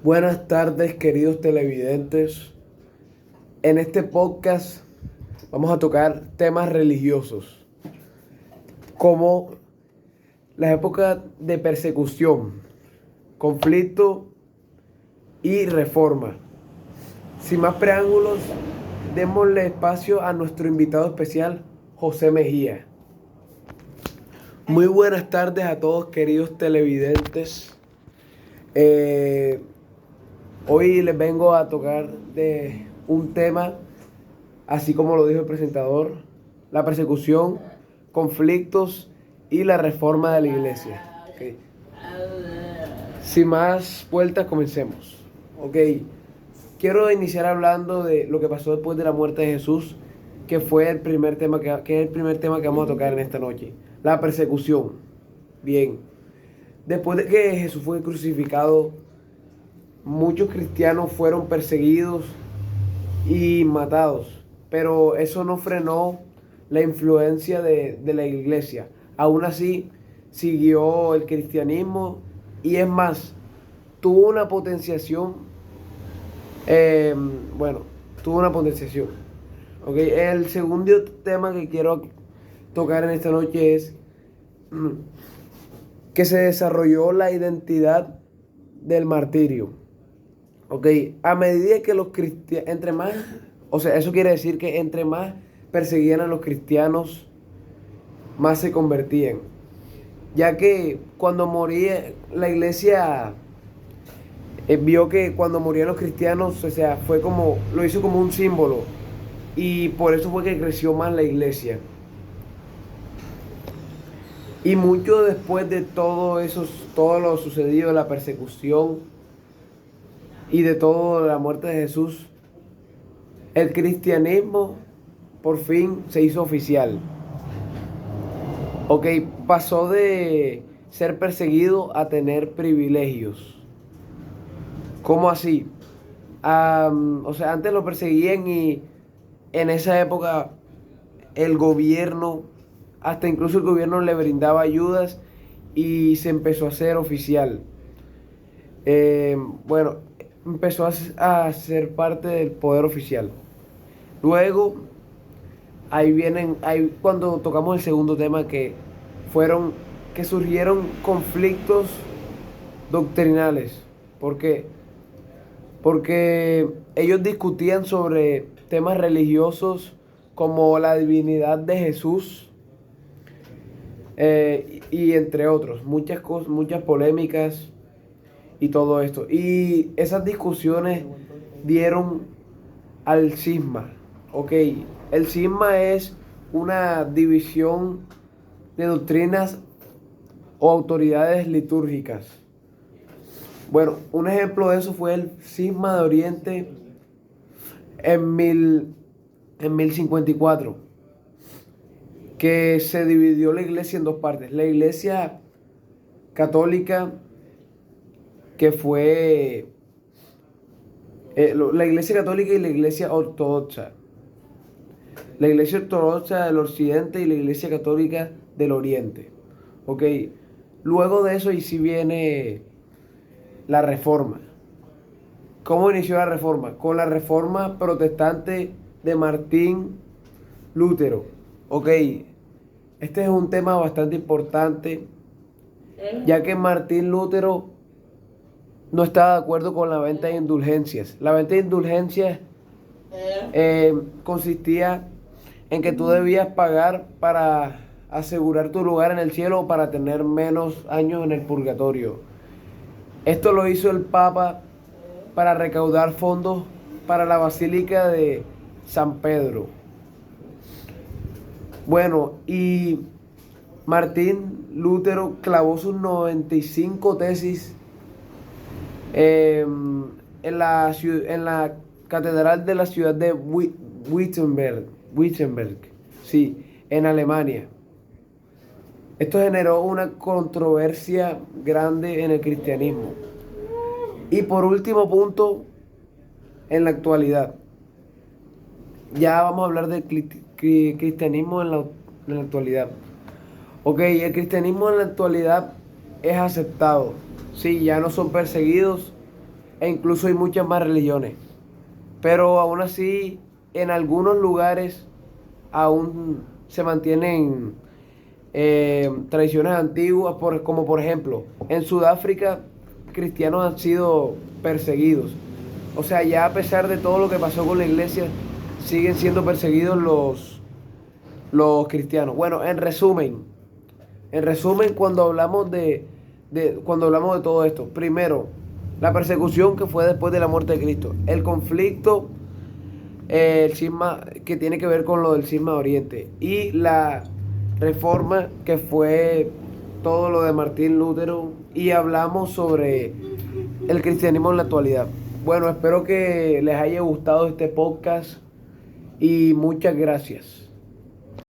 Buenas tardes, queridos televidentes. En este podcast vamos a tocar temas religiosos, como la época de persecución, conflicto y reforma. Sin más preámbulos, démosle espacio a nuestro invitado especial, José Mejía. Muy buenas tardes a todos, queridos televidentes. Eh, Hoy les vengo a tocar de un tema, así como lo dijo el presentador, la persecución, conflictos y la reforma de la iglesia. Ok. Sin más vueltas, comencemos. Ok. Quiero iniciar hablando de lo que pasó después de la muerte de Jesús, que fue el primer tema que es el primer tema que vamos a tocar en esta noche. La persecución. Bien. Después de que Jesús fue crucificado, muchos cristianos fueron perseguidos y matados, pero eso no frenó la influencia de la iglesia. Aún así, siguió el cristianismo y es más, tuvo una potenciación, eh, bueno, tuvo una potenciación. Okay. El segundo tema que quiero tocar en esta noche es que se desarrolló la identidad del martirio. Ok, a medida que los cristianos, entre más, o sea, eso quiere decir que entre más perseguían a los cristianos, más se convertían. Ya que cuando moría la iglesia, vio que cuando morían los cristianos, o sea, fue como, lo hizo como un símbolo. Y por eso fue que creció más la iglesia. Y mucho después de todo eso, todo lo sucedido, la persecución y de toda la muerte de Jesús, el cristianismo por fin se hizo oficial. Ok, pasó de ser perseguido a tener privilegios. ¿Cómo así? O sea, antes lo perseguían y en esa época el gobierno, hasta incluso el gobierno le brindaba ayudas y se empezó a hacer oficial. Eh, bueno, empezó a ser parte del poder oficial. Luego ahí cuando tocamos el segundo tema fueron, que surgieron conflictos doctrinales. ¿Por qué? Porque ellos discutían sobre temas religiosos como la divinidad de Jesús, y entre otros, muchas cosas, muchas polémicas y todo esto. Y esas discusiones dieron al cisma. Ok, el cisma es una división de doctrinas o autoridades litúrgicas. Bueno, un ejemplo de eso fue el cisma de Oriente en, mil, en 1054, que se dividió la iglesia en dos partes. La iglesia católica, que fue la iglesia católica y la iglesia ortodoxa. La iglesia ortodoxa del occidente y la iglesia católica del oriente. Ok, luego de eso y si viene la reforma. ¿Cómo inició la reforma? Con la reforma protestante de Martín Lutero. Ok, este es un tema bastante importante, ya que Martín Lutero no estaba de acuerdo con la venta de indulgencias. La venta de indulgencias consistía en que tú debías pagar para asegurar tu lugar en el cielo o para tener menos años en el purgatorio. Esto lo hizo el Papa para recaudar fondos para la Basílica de San Pedro. Bueno, y Martín Lutero clavó sus 95 tesis en la catedral de la ciudad de Wittenberg, sí, en Alemania. Esto generó una controversia grande en el cristianismo. Y por último punto, en la actualidad. Ya vamos a hablar del cristianismo en la actualidad. Ok, el cristianismo en la actualidad es aceptado. Sí, ya no son perseguidos, e incluso hay muchas más religiones. Pero aún así, en algunos lugares aún se mantienen tradiciones antiguas, como por ejemplo, en Sudáfrica, cristianos han sido perseguidos. O sea, ya a pesar de todo lo que pasó con la iglesia, siguen siendo perseguidos los cristianos. Bueno, en resumen, cuando hablamos de todo esto, primero, la persecución que fue después de la muerte de Cristo, el conflicto, el cisma que tiene que ver con lo del cisma de Oriente y la reforma que fue todo lo de Martín Lutero y hablamos sobre el cristianismo en la actualidad. Bueno, espero que les haya gustado este podcast y muchas gracias.